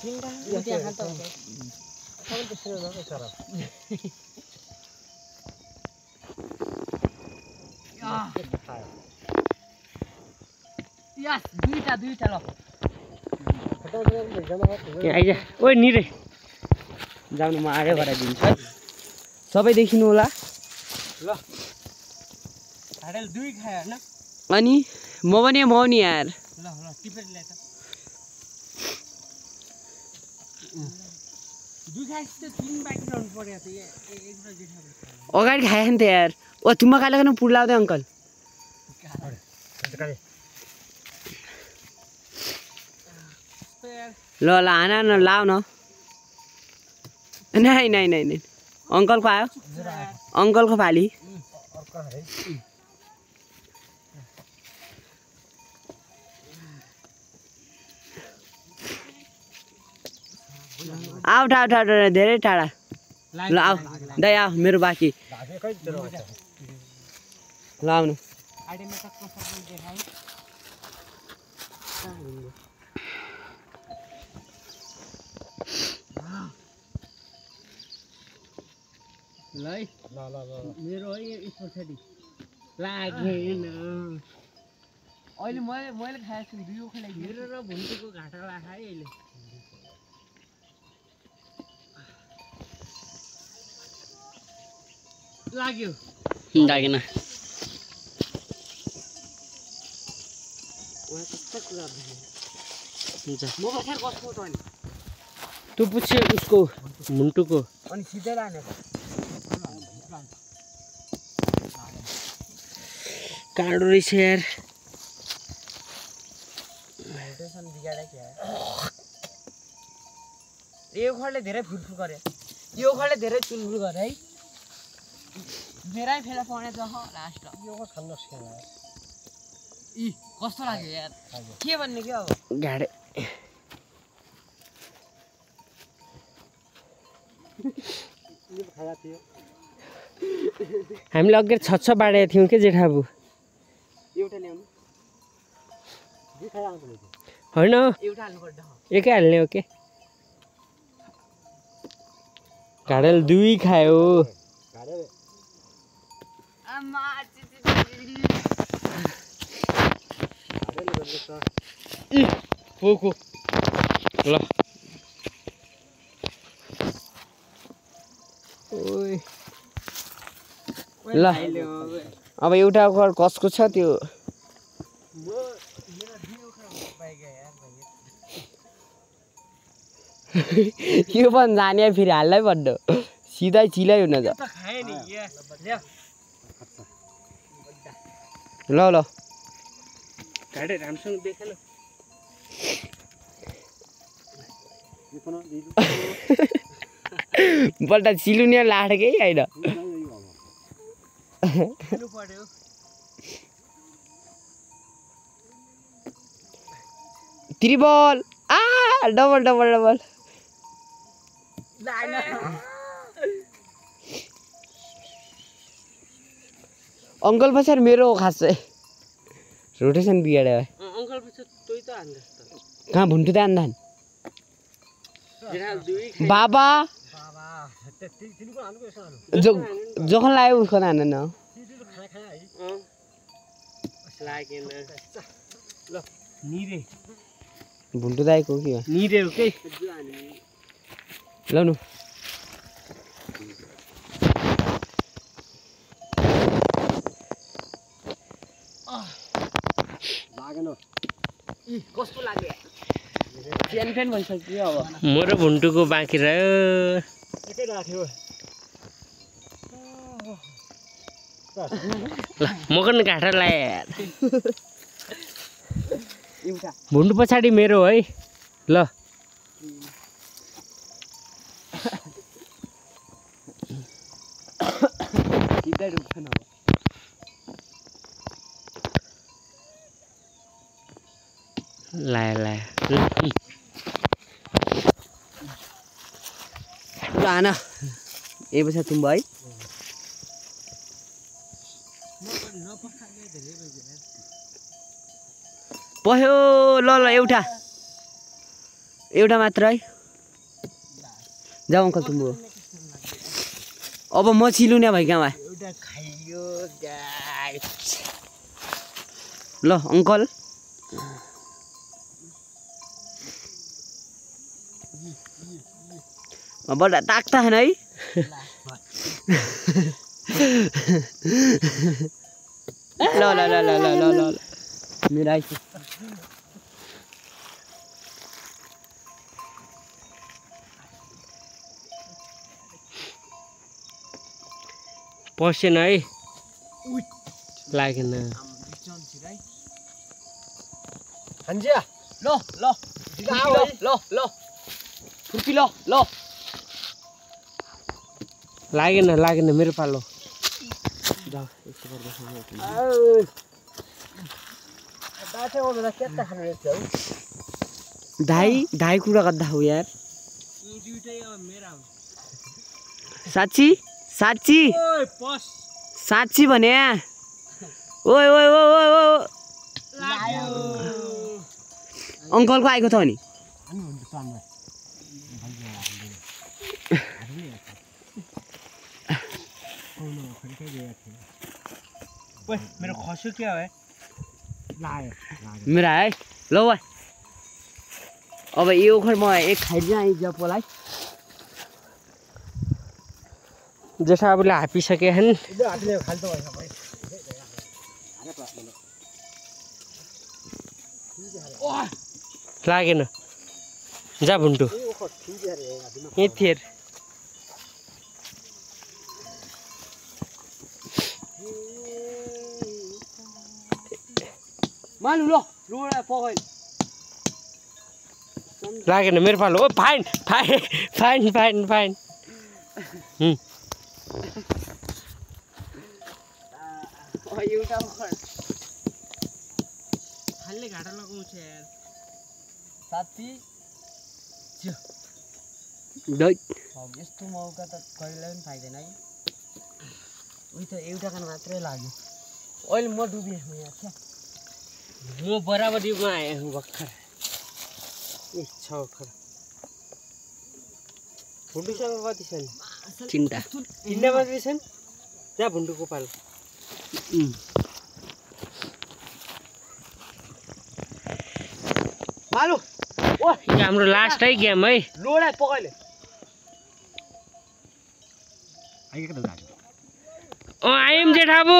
त्यहाँ खान्छ सबै त्यसरी हो सर यस दुईटा ल आइज ओइ निरे जाउनु म आयो गराइदिन्छु है सबै देखिनु होला ल हाडेल दुई खायो हैन अनि म पनि मौनी यार ल टिपेर ल्याए त दुई खाइस त तीन बाइक रहनु पर्यो त एक बजे अगाडि खायो नि त यार ओ तुम्बा काले कन पुलाउँदै अंकल ल ल आना न लाउ न नहीं अंकल को आयो अंकल को फाली आउ धेरै टाढा ल आऊ दाइ आऊ मेरो बाँकी ल आउनु ल मेरो है पछाडि लागेन अहिले मैले खाएको छु दुई ओखा लागि मेरो र भुन्टीको घाटा खाएँ अहिले लाग्यो लागेन तँ पुछ्यो उसको मुन्टुको अनि सिधै लाने काँडो रहेछ यार यो खडले धेरै फुलफुल गरे यो खडले धेरै चुलफुल गरे है मेरै फेला पर्ने त लास्ट यो खान नसकेन इ कस्तो लाग्यो यार के भन्ने के अब गाडे हामीले अघि छ बाडेको थियौँ के जेठाबु एउटा ल्याउनु होइन एउटा हाल्नुपर्छ एकै हाल्ने हो के घाडेल दुई खायो पोको ल ओइ ल अब एउटा कसको छ त्यो यो पनि जाने फेरि हाल्नै पर्छ सिधै चिलै हुन त ल ल घाडे राम्रोसँग देखेन बल्टा चिलुने लाटेकै होइन त्रिबल आ डबल अंकल पछाडि मेरो खास रोटेसन बिगाड्यो अंकल पछाडि तोइ त हान्दैछ त कहाँ भुन्टु त हान्दान बाबा जोखन लाग्यो उसको हान न निरे भुन्टु दाइको के हो निरे हो के लाउनु लागेन कस्तो लाग्यो फ्यान भइसक्यो अब म र भुन्टुको बाँकी रह्यो एकै राख्यो ल म पनि घाटा लाएँ यार भुन्टु पछाडि मेरो है ल सिधै रुप्छ न लाया ल आना ए बसा तुम भाइ पह्यो ल एउटा मात्र है जाऊ अङ्कल तुम्बो अब म छिलुने भाइ कहाँ एउटा खाइयो गाइस ल अङ्कल बडा ताक्ता है ल ल ल ल ल ल ल मेरो आइस पसेन है लागेन हन्जिया ल ल ल ल फुर्की ल ल लागेन मेरो पालो धाई कुरा गर्दा हो यार साँच्ची साँच्ची साँच्ची भने ओए ओए ओए ओए ओए अङ्कलको आएको छ नि मेरो खस्यो क्या है मेरा है ल भाइ अब यो ओखर म एक खाइदिएँ आइजपोलाई जैसा अब हापिसके हैं लागेन जा भुन्टु यही थिए मानु ल रोडा पकाइल लागेन मेरो पालो ओ fine fine fine fine fine एउटा खाल्ले घाटा लगाउँछ यार साथी यस्तो मौका त कहिल्यै पनि पाइँदैन है उही त एउटा खान मात्रै लाग्यो अहिले म डुबेँ यहाँ क्या म बराबरीमा आएँ भर्खर भुन्डुसँग कति छन् चिन्ता तिनवटा मात्रै छन् त्यहाँ भुन्डुको पालो मालु ओ हाम्रो लास्ट है गेम है लोडा पकाइले आइम जेठाबु